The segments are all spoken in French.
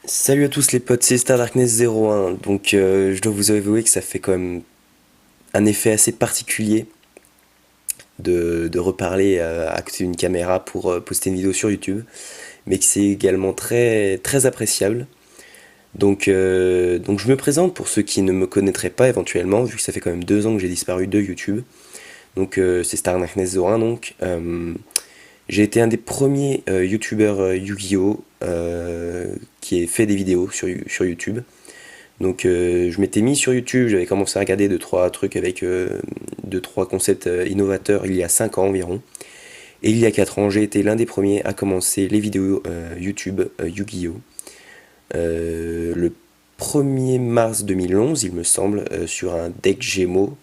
Salut à tous les potes, c'est Star Darkness 01. Donc je dois vous avouer que ça fait quand même un effet assez particulier de reparler à côté d'une caméra pour poster une vidéo sur YouTube, mais que c'est également très très appréciable. Donc je me présente pour ceux qui ne me connaîtraient pas éventuellement, vu que ça fait quand même 2 ans que j'ai disparu de YouTube. Donc c'est Star Darkness 01 donc. J'ai été un des premiers youtubeurs Yu-Gi-Oh! Qui ait fait des vidéos sur YouTube. Donc je m'étais mis sur YouTube, j'avais commencé à regarder deux trois trucs avec deux trois concepts innovateurs il y a 5 ans environ. Et il y a 4 ans, j'ai été l'un des premiers à commencer les vidéos YouTube Yu-Gi-Oh! Le 1er mars 2011, il me semble, sur un deck Gémeaux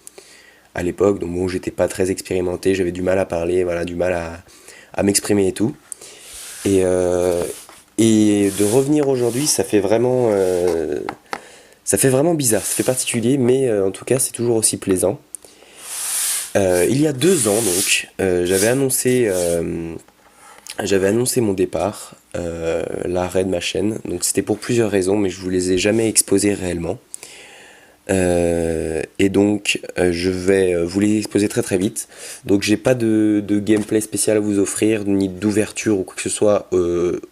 à l'époque, donc bon, j'étais pas très expérimenté, j'avais du mal à parler, voilà, du mal à m'exprimer et tout. Et, euh, et de revenir aujourd'hui, ça fait vraiment bizarre, ça fait particulier, mais en tout cas, c'est toujours aussi plaisant. Il y a 2 ans, donc, j'avais annoncé mon départ, l'arrêt de ma chaîne. Donc, c'était pour plusieurs raisons, mais je vous les ai jamais exposées réellement. Et donc, je vais vous les exposer très très vite. Donc, j'ai pas de gameplay spécial à vous offrir, ni d'ouverture ou quoi que ce soit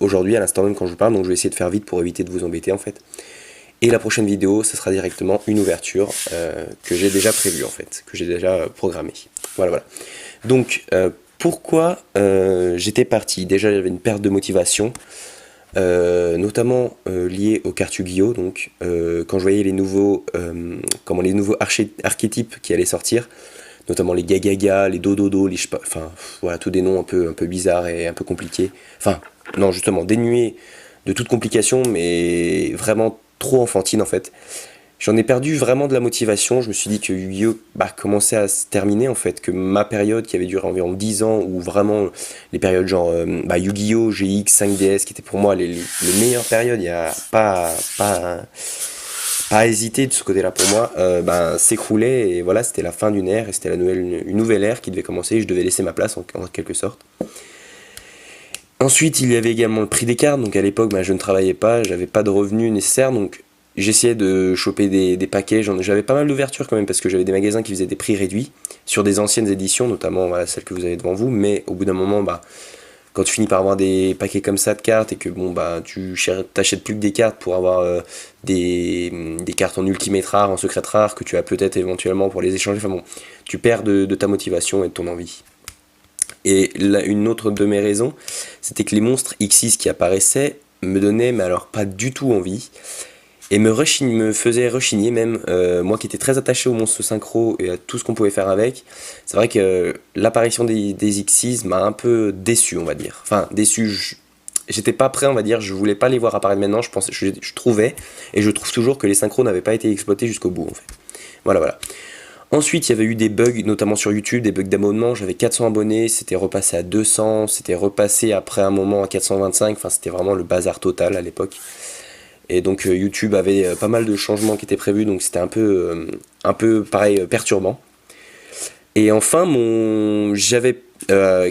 aujourd'hui, à l'instant même quand je vous parle. Donc, je vais essayer de faire vite pour éviter de vous embêter en fait. Et la prochaine vidéo, ce sera directement une ouverture que j'ai déjà prévue en fait, que j'ai déjà programmée. Voilà, voilà. Donc, pourquoi j'étais parti? Déjà, j'avais une perte de motivation, notamment liée aux cartes Yu-Gi-Oh! Donc, quand je voyais les nouveaux archétypes qui allaient sortir, notamment les Gagaga, les Dododo, les enfin, voilà, tous des noms un peu bizarres et un peu compliqués. Enfin, non, justement, dénués de toute complication, mais vraiment trop enfantine en fait. J'en ai perdu vraiment de la motivation. Je me suis dit que Yu-Gi-Oh! Commençait à se terminer en fait, que ma période qui avait duré environ 10 ans, ou vraiment les périodes genre Yu-Gi-Oh! GX, 5DS, qui étaient pour moi les meilleures périodes, il n'y a pas à hésiter de ce côté-là pour moi, s'écroulait et voilà, c'était la fin d'une ère et c'était une nouvelle ère qui devait commencer et je devais laisser ma place en quelque sorte. Ensuite, il y avait également le prix des cartes. Donc à l'époque, je ne travaillais pas, j'avais pas de revenus nécessaires, donc j'essayais de choper des paquets. J'avais pas mal d'ouvertures quand même parce que j'avais des magasins qui faisaient des prix réduits sur des anciennes éditions, notamment voilà, celle que vous avez devant vous. Mais au bout d'un moment, quand tu finis par avoir des paquets comme ça de cartes et que tu t'achètes plus que des cartes pour avoir des cartes en ultimate rare, en secret rare que tu as peut-être éventuellement pour les échanger. Enfin bon, tu perds de ta motivation et de ton envie. Et là, une autre de mes raisons, c'était que les monstres Xyz qui apparaissaient me donnaient, mais alors pas du tout envie, et me faisaient rechigner même, moi qui étais très attaché aux monstres synchro et à tout ce qu'on pouvait faire avec. C'est vrai que l'apparition des Xyz m'a un peu déçu, on va dire. Enfin, déçu, j'étais pas prêt, on va dire, je voulais pas les voir apparaître maintenant, je trouvais, et je trouve toujours que les synchros n'avaient pas été exploités jusqu'au bout, en fait. Voilà, voilà. Ensuite, il y avait eu des bugs, notamment sur YouTube, des bugs d'abonnement. J'avais 400 abonnés, c'était repassé à 200, c'était repassé après un moment à 425. Enfin, c'était vraiment le bazar total à l'époque. Et donc, YouTube avait pas mal de changements qui étaient prévus, donc c'était un peu pareil, perturbant. Et enfin, j'avais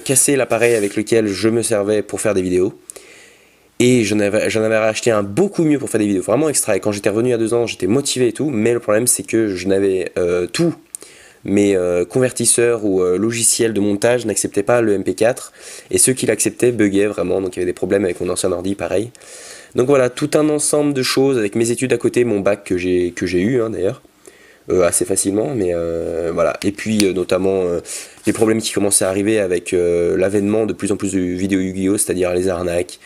cassé l'appareil avec lequel je me servais pour faire des vidéos. Et j'en avais racheté un beaucoup mieux pour faire des vidéos, vraiment extra. Et quand j'étais revenu il y a 2 ans, j'étais motivé et tout. Mais le problème, c'est que je n'avais tout mes convertisseurs ou logiciels de montage n'acceptaient pas le MP4 et ceux qui l'acceptaient buggaient vraiment, donc il y avait des problèmes avec mon ancien ordi pareil. Donc voilà, tout un ensemble de choses avec mes études à côté, mon bac que j'ai eu d'ailleurs, assez facilement, mais voilà. Et puis notamment les problèmes qui commençaient à arriver avec l'avènement de plus en plus de vidéos Yu-Gi-Oh, c'est-à-dire les arnaques,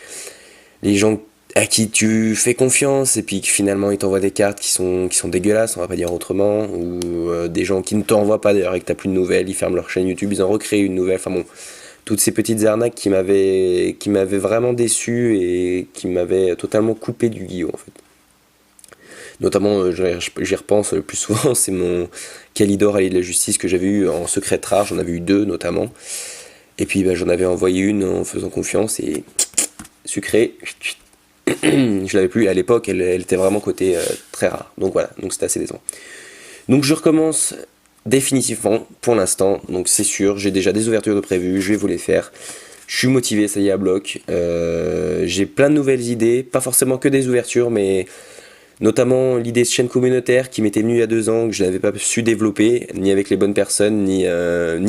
les gens à qui tu fais confiance et puis que finalement ils t'envoient des cartes qui sont dégueulasses, on va pas dire autrement, ou des gens qui ne t'envoient pas d'ailleurs et que t'as plus de nouvelles, ils ferment leur chaîne YouTube, ils en recréent une nouvelle, enfin bon, toutes ces petites arnaques qui m'avaient vraiment déçu et qui m'avaient totalement coupé du Guillaume en fait. Notamment, j'y repense le plus souvent, c'est mon Kalidor Allié de la Justice que j'avais eu en secret rare, j'en avais eu deux notamment, et puis j'en avais envoyé une en faisant confiance et sucré, je l'avais plus à l'époque, elle était vraiment côté très rare. Donc voilà, donc c'était assez décevant. Donc je recommence définitivement pour l'instant, donc c'est sûr, j'ai déjà des ouvertures de prévues, je vais vous les faire. Je suis motivé, ça y est, à bloc. J'ai plein de nouvelles idées, pas forcément que des ouvertures, mais notamment l'idée de chaîne communautaire qui m'était venue il y a 2 ans, que je n'avais pas su développer, ni avec les bonnes personnes, ni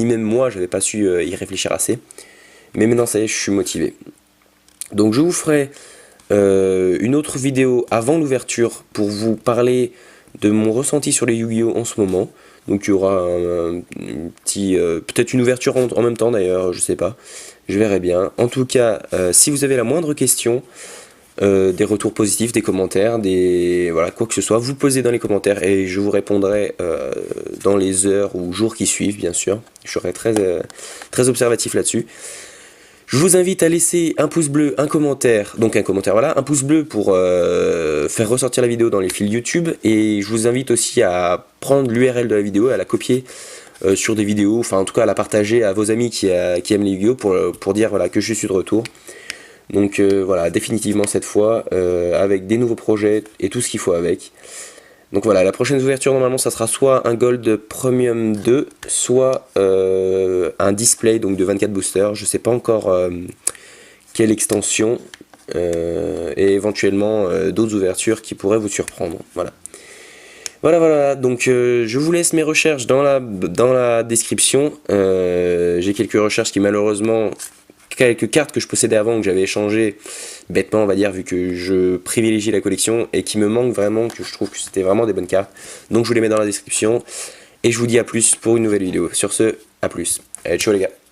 même moi, j'avais pas su y réfléchir assez. Mais maintenant, ça y est, je suis motivé. Donc je vous ferai une autre vidéo avant l'ouverture pour vous parler de mon ressenti sur les Yu-Gi-Oh en ce moment. Donc il y aura un petit, peut-être une ouverture en même temps d'ailleurs, je sais pas. Je verrai bien. En tout cas, si vous avez la moindre question, des retours positifs, des commentaires, voilà, quoi que ce soit, vous posez dans les commentaires et je vous répondrai dans les heures ou jours qui suivent, bien sûr. Je serai très observatif là-dessus. Je vous invite à laisser un pouce bleu, un commentaire, voilà, un pouce bleu pour faire ressortir la vidéo dans les fils YouTube, et je vous invite aussi à prendre l'URL de la vidéo, à la copier sur des vidéos, enfin en tout cas à la partager à vos amis qui aiment les vidéos pour dire voilà, que je suis de retour. Donc voilà, définitivement cette fois, avec des nouveaux projets et tout ce qu'il faut avec. Donc voilà, la prochaine ouverture normalement ça sera soit un Gold Premium 2, soit un display donc de 24 boosters. Je sais pas encore quelle extension, et éventuellement d'autres ouvertures qui pourraient vous surprendre. Voilà. Voilà, donc je vous laisse mes recherches dans la description. J'ai quelques recherches qui malheureusement, quelques cartes que je possédais avant, que j'avais échangées bêtement on va dire, vu que je privilégie la collection, et qui me manquent vraiment, que je trouve que c'était vraiment des bonnes cartes. Donc je vous les mets dans la description, et je vous dis à plus pour une nouvelle vidéo. Sur ce, à plus. Allez, ciao les gars.